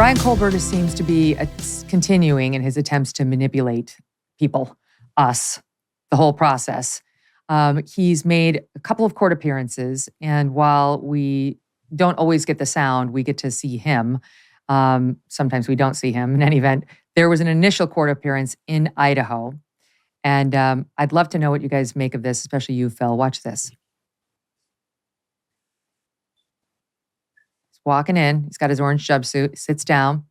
Brian Kohberger seems to be continuing in his attempts to manipulate people, us, the whole process. He's made a couple of court appearances, and while we don't always get the sound, we get to see him. Sometimes we don't see him. In any event, there was an initial court appearance in Idaho, and I'd love to know what you guys make of this, especially you, Phil. Watch this. Walking in, he's got his orange jumpsuit, sits down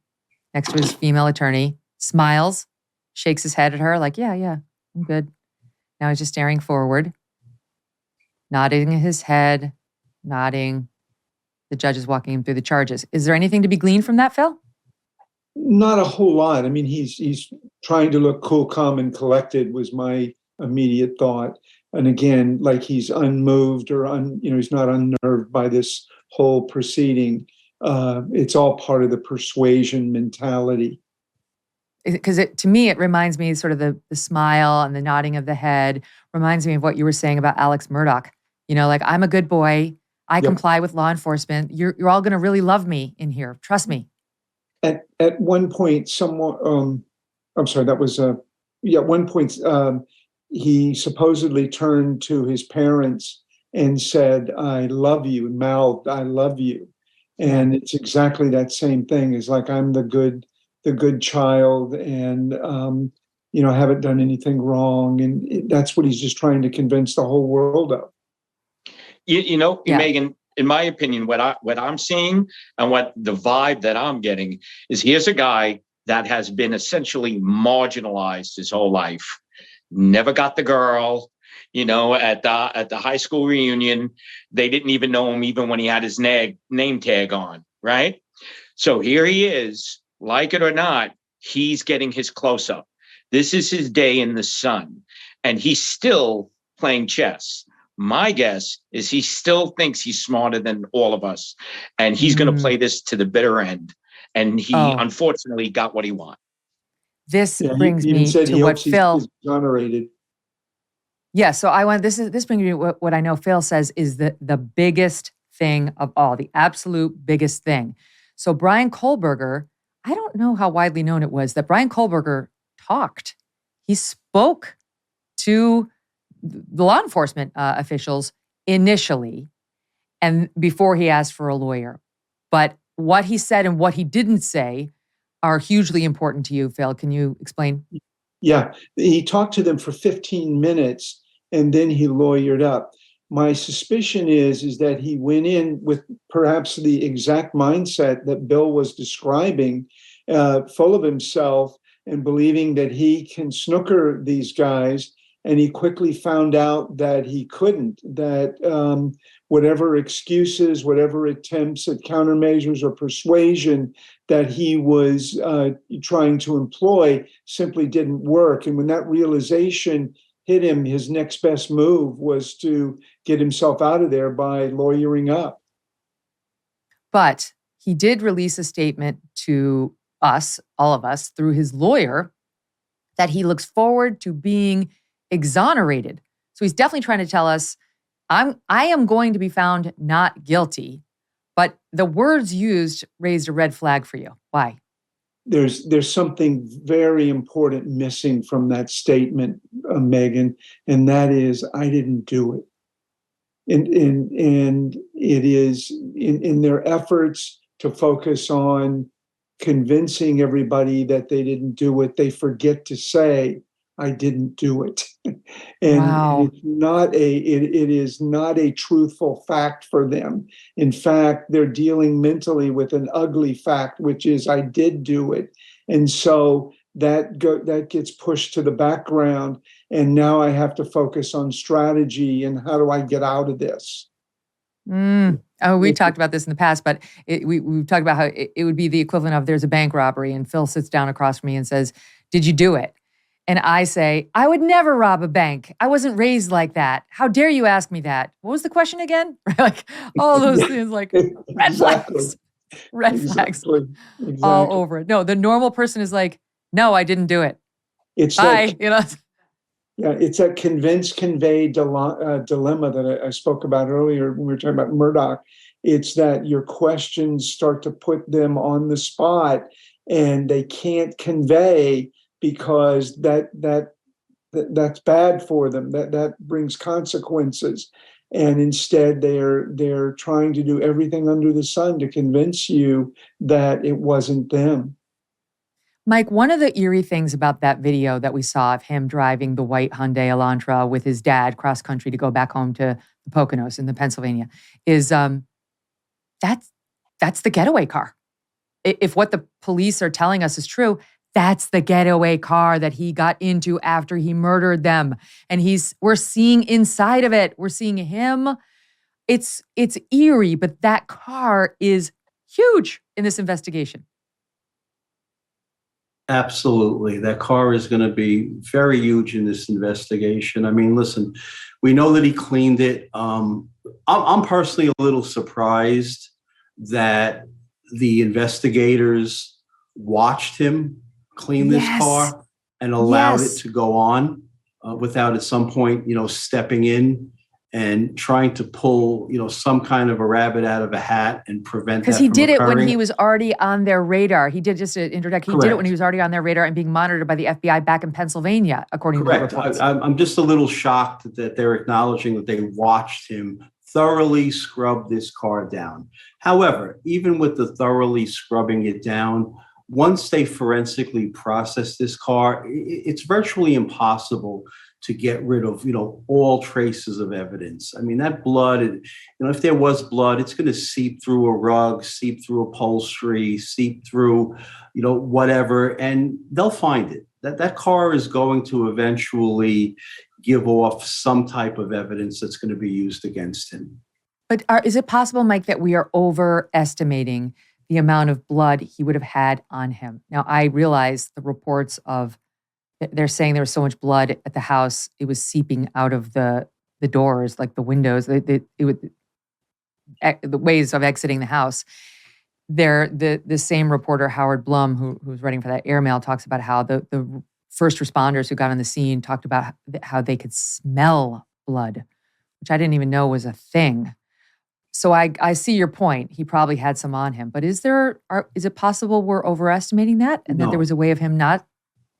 next to his female attorney, smiles, shakes his head at her like, yeah, I'm good. Now he's just staring forward, nodding his head, nodding. The judge is walking him through the charges. Is there anything to be gleaned from that, Phil? Not a whole lot. I mean, he's trying to look cool, calm, and collected was my immediate thought. And again, like he's unmoved or he's not unnerved by this whole proceeding. It's all part of the persuasion mentality. Because to me, it reminds me sort of the smile and the nodding of the head reminds me of what you were saying about Alex Murdaugh. Like, I'm a good boy. I comply with law enforcement. You're all going to really love me in here. Trust me. At one point, someone, I'm sorry, that was, at one point, he supposedly turned to his parents and said, I love you, and mouthed, I love you. And it's exactly that same thing. It's like, I'm the good child and, haven't done anything wrong. And that's what he's just trying to convince the whole world of. Megyn, in my opinion, what I'm seeing and what the vibe that I'm getting is here's a guy that has been essentially marginalized his whole life, never got the girl. At the high school reunion, they didn't even know him even when he had his name tag on, right? So here he is, like it or not, he's getting his close-up. This is his day in the sun, and he's still playing chess. My guess is he still thinks he's smarter than all of us, and he's going to play this to the bitter end, and he unfortunately got what he wanted. This brings me to what Phil... He's exonerated. Yeah, so this brings me to what I know Phil says is the biggest thing of all, the absolute biggest thing. So Brian Kohberger, I don't know how widely known it was that Brian Kohberger talked. He spoke to the law enforcement officials initially and before he asked for a lawyer. But what he said and what he didn't say are hugely important to you, Phil. Can you explain? Yeah, he talked to them for 15 minutes and then he lawyered up. My suspicion is that he went in with perhaps the exact mindset that Bill was describing, full of himself and believing that he can snooker these guys. And he quickly found out that he couldn't, that whatever excuses, whatever attempts at countermeasures or persuasion that he was trying to employ simply didn't work. And when that realization hit him, his next best move was to get himself out of there by lawyering up. But he did release a statement to us, all of us, through his lawyer, that he looks forward to being exonerated. So he's definitely trying to tell us, I am going to be found not guilty, but the words used raised a red flag for you. Why? There's something very important missing from that statement, Megyn, and that is, I didn't do it. And it is in their efforts to focus on convincing everybody that they didn't do it, they forget to say, I didn't do it. And wow. it is not a truthful fact for them. In fact, they're dealing mentally with an ugly fact, which is I did do it. And so that gets pushed to the background. And now I have to focus on strategy and how do I get out of this? Oh, we talked about this in the past, but we've talked about how it would be the equivalent of there's a bank robbery and Phil sits down across from me and says, did you do it? And I say, I would never rob a bank. I wasn't raised like that. How dare you ask me that? What was the question again? Like all those things, like red flags, all over it. No, the normal person is like, no, I didn't do it. It's bye. Yeah, it's that convince-convey dilemma that I spoke about earlier when we were talking about Murdaugh. It's that your questions start to put them on the spot and they can't convey because that's bad for them. That brings consequences. And instead they're trying to do everything under the sun to convince you that it wasn't them. Mike, one of the eerie things about that video that we saw of him driving the white Hyundai Elantra with his dad cross country to go back home to the Poconos in the Pennsylvania is that's the getaway car. If what the police are telling us is true, that's the getaway car that he got into after he murdered them. And we're seeing inside of it. We're seeing him. It's eerie, but that car is huge in this investigation. Absolutely. That car is going to be very huge in this investigation. I mean, listen, we know that he cleaned it. I'm personally a little surprised that the investigators watched him clean this car and allowed it to go on without at some point, stepping in and trying to pull, some kind of a rabbit out of a hat and prevent that from occurring. Because he did it when he was already on their radar. He did, just to interject, he did it when he was already on their radar and being monitored by the FBI back in Pennsylvania, according to the reports. I'm just a little shocked that they're acknowledging that they watched him thoroughly scrub this car down. However, even with the thoroughly scrubbing it down, once they forensically process this car, it's virtually impossible to get rid of, all traces of evidence. I mean, that blood, if there was blood, it's going to seep through a rug, seep through upholstery, seep through, whatever, and they'll find it. That car is going to eventually give off some type of evidence that's going to be used against him. But is it possible, Mike, that we are overestimating the amount of blood he would have had on him? Now, I realize the reports of they're saying there was so much blood at the house, it was seeping out of the doors, like the windows, the ways of exiting the house. The same reporter, Howard Blum, who was writing for that airmail, talks about how the first responders who got on the scene talked about how they could smell blood, which I didn't even know was a thing. So I see your point. He probably had some on him. But is it possible we're overestimating that and that there was a way of him not?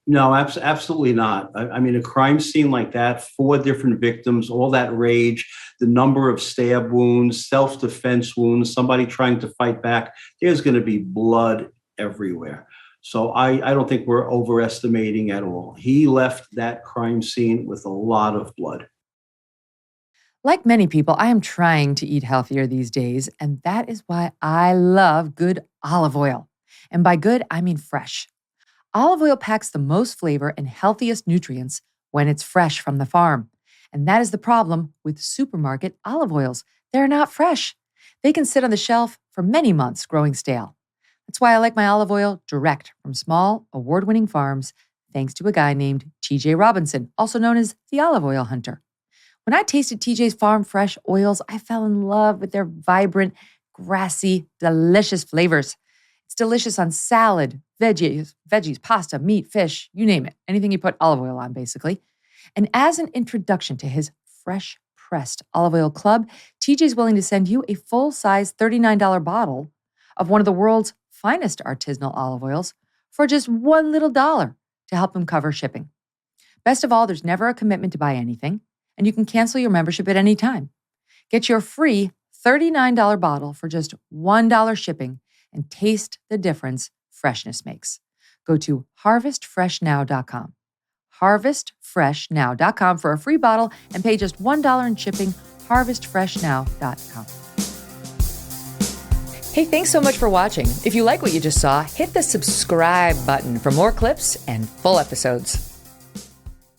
No, absolutely not. I mean, a crime scene like that, 4 different victims, all that rage, the number of stab wounds, self-defense wounds, somebody trying to fight back, there's going to be blood everywhere. So I don't think we're overestimating at all. He left that crime scene with a lot of blood. Like many people, I am trying to eat healthier these days, and that is why I love good olive oil. And by good, I mean fresh. Olive oil packs the most flavor and healthiest nutrients when it's fresh from the farm. And that is the problem with supermarket olive oils. They're not fresh. They can sit on the shelf for many months growing stale. That's why I like my olive oil direct from small, award-winning farms, thanks to a guy named TJ Robinson, also known as the Olive Oil Hunter. When I tasted TJ's farm fresh oils, I fell in love with their vibrant, grassy, delicious flavors. It's delicious on salad, veggies, pasta, meat, fish, you name it. Anything you put olive oil on, basically. And as an introduction to his fresh pressed olive oil club, TJ's willing to send you a full-size $39 bottle of one of the world's finest artisanal olive oils for just $1 little to help him cover shipping. Best of all, there's never a commitment to buy anything, and you can cancel your membership at any time. Get your free $39 bottle for just $1 shipping and taste the difference freshness makes. Go to harvestfreshnow.com. Harvestfreshnow.com for a free bottle and pay just $1 in shipping. Harvestfreshnow.com. Hey, thanks so much for watching. If you like what you just saw, hit the subscribe button for more clips and full episodes.